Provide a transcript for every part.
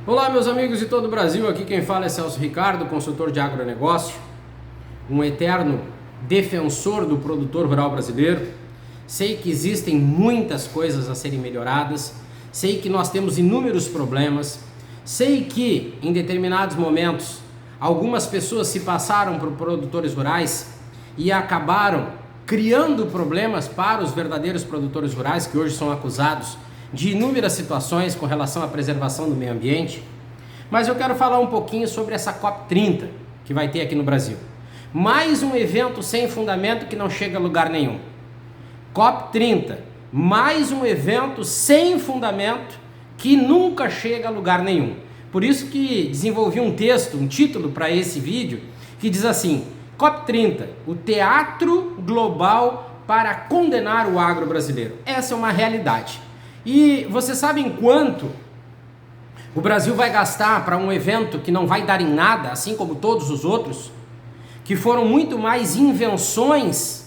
Olá, meus amigos de todo o Brasil, aqui quem fala é Celso Ricardo, consultor de agronegócio, um eterno defensor do produtor rural brasileiro. Sei que existem muitas coisas a serem melhoradas, sei que nós temos inúmeros problemas, sei que em determinados momentos algumas pessoas se passaram por produtores rurais e acabaram criando problemas para os verdadeiros produtores rurais, que hoje são acusados de inúmeras situações com relação à preservação do meio ambiente. Mas eu quero falar um pouquinho sobre essa COP30 que vai ter aqui no Brasil. Mais um evento sem fundamento que não chega a lugar nenhum. COP30, mais um evento sem fundamento que nunca chega a lugar nenhum. Por isso que desenvolvi um texto, um título para esse vídeo, que diz assim: COP30, o teatro global para condenar o agro brasileiro. Essa é uma realidade. E você sabe em quanto o Brasil vai gastar para um evento que não vai dar em nada, assim como todos os outros, que foram muito mais invenções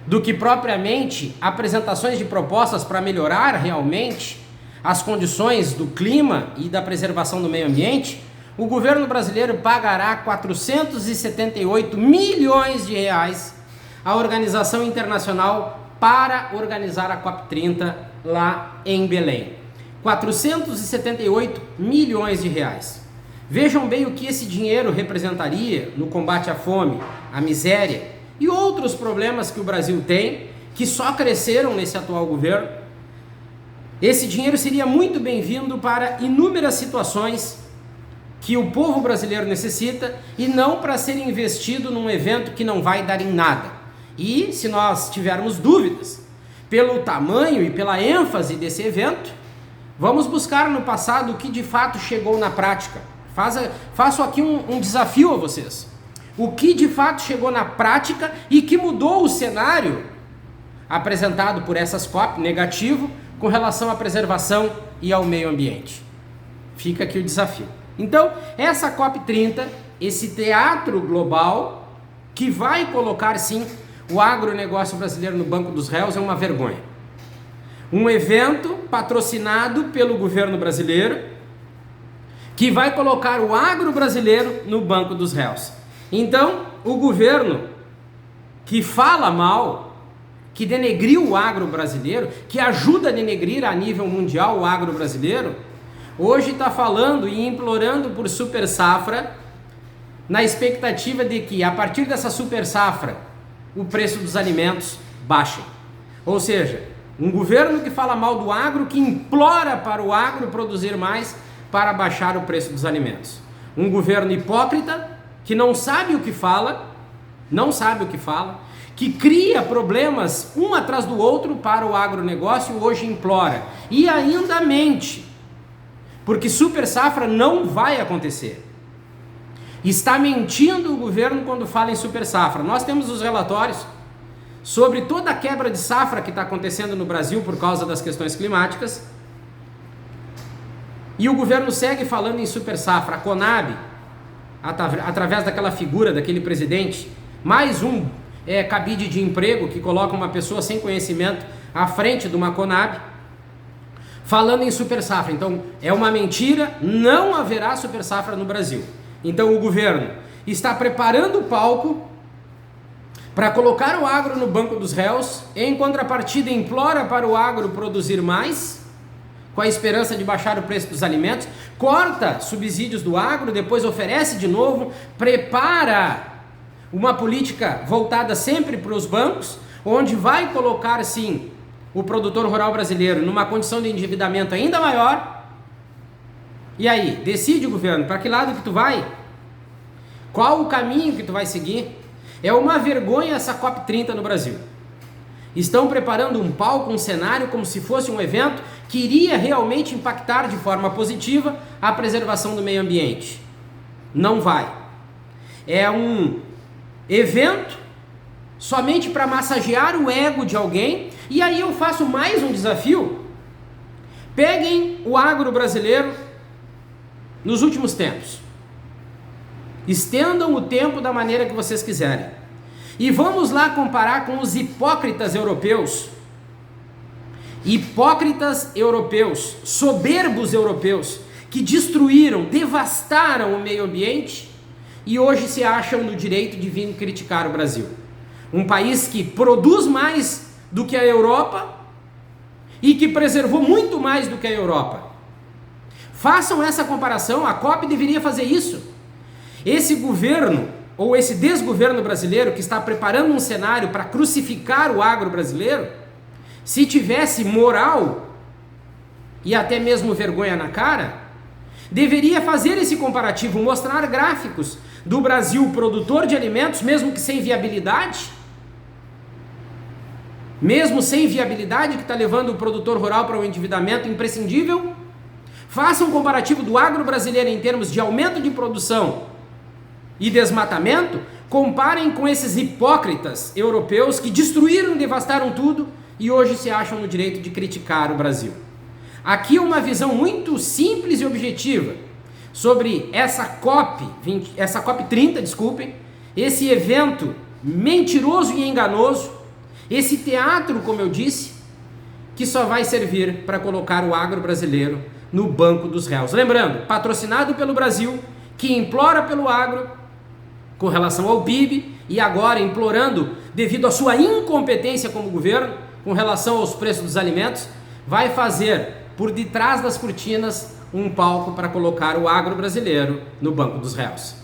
do que propriamente apresentações de propostas para melhorar realmente as condições do clima e da preservação do meio ambiente? O governo brasileiro pagará 478 milhões de reais à organização internacional para organizar a COP30 lá em Belém. 478 milhões de reais. Vejam bem o que esse dinheiro representaria no combate à fome, à miséria e outros problemas que o Brasil tem, que só cresceram nesse atual governo. Esse dinheiro seria muito bem-vindo para inúmeras situações que o povo brasileiro necessita e não para ser investido num evento que não vai dar em nada. E se nós tivermos dúvidas pelo tamanho e pela ênfase desse evento, vamos buscar no passado o que de fato chegou na prática. Faço aqui um desafio a vocês. O que de fato chegou na prática e que mudou o cenário apresentado por essas COP negativo com relação à preservação e ao meio ambiente. Fica aqui o desafio. Então, essa COP30, esse teatro global que vai colocar sim o agronegócio brasileiro no banco dos réus, é uma vergonha. Um evento patrocinado pelo governo brasileiro que vai colocar o agro brasileiro no banco dos réus. Então, o governo que fala mal, que denegriu o agro brasileiro, que ajuda a denegrir a nível mundial o agro brasileiro, hoje está falando e implorando por super safra, na expectativa de que a partir dessa super safra o preço dos alimentos baixe. Ou seja, um governo que fala mal do agro, que implora para o agro produzir mais para baixar o preço dos alimentos. Um governo hipócrita que não sabe o que fala, que cria problemas um atrás do outro para o agronegócio, hoje implora. E ainda mente, porque super safra não vai acontecer. Está mentindo o governo quando fala em super safra. Nós temos os relatórios sobre toda a quebra de safra que está acontecendo no Brasil por causa das questões climáticas. E o governo segue falando em super safra. A Conab, através daquela figura, daquele presidente, mais um cabide de emprego que coloca uma pessoa sem conhecimento à frente de uma Conab, falando em super safra. Então, é uma mentira, não haverá super safra no Brasil. Então o governo está preparando o palco para colocar o agro no banco dos réus, em contrapartida implora para o agro produzir mais, com a esperança de baixar o preço dos alimentos, corta subsídios do agro, depois oferece de novo, prepara uma política voltada sempre para os bancos, onde vai colocar sim o produtor rural brasileiro numa condição de endividamento ainda maior. E aí, decide o governo, para que lado que tu vai? Qual o caminho que tu vai seguir? É uma vergonha essa COP30 no Brasil. Estão preparando um palco, um cenário, como se fosse um evento que iria realmente impactar de forma positiva a preservação do meio ambiente. Não vai. É um evento somente para massagear o ego de alguém. E aí eu faço mais um desafio. Peguem o agro brasileiro nos últimos tempos, estendam o tempo da maneira que vocês quiserem e vamos lá comparar com os hipócritas europeus, soberbos europeus, que destruíram, devastaram o meio ambiente e hoje se acham no direito de vir criticar o Brasil. Um país que produz mais do que a Europa e que preservou muito mais do que a Europa. Façam essa comparação, a COP deveria fazer isso. Esse governo, ou esse desgoverno brasileiro que está preparando um cenário para crucificar o agro brasileiro, se tivesse moral e até mesmo vergonha na cara, deveria fazer esse comparativo, mostrar gráficos do Brasil produtor de alimentos, mesmo que sem viabilidade, que está levando o produtor rural para um endividamento imprescindível. Faça um comparativo do agro brasileiro em termos de aumento de produção e desmatamento, comparem com esses hipócritas europeus que destruíram e devastaram tudo e hoje se acham no direito de criticar o Brasil. Aqui uma visão muito simples e objetiva sobre essa COP30, desculpem, esse evento mentiroso e enganoso, esse teatro, como eu disse, que só vai servir para colocar o agro brasileiro no banco dos réus. Lembrando, patrocinado pelo Brasil, que implora pelo agro com relação ao PIB e agora implorando, devido à sua incompetência como governo, com relação aos preços dos alimentos, vai fazer por detrás das cortinas um palco para colocar o agro brasileiro no banco dos réus.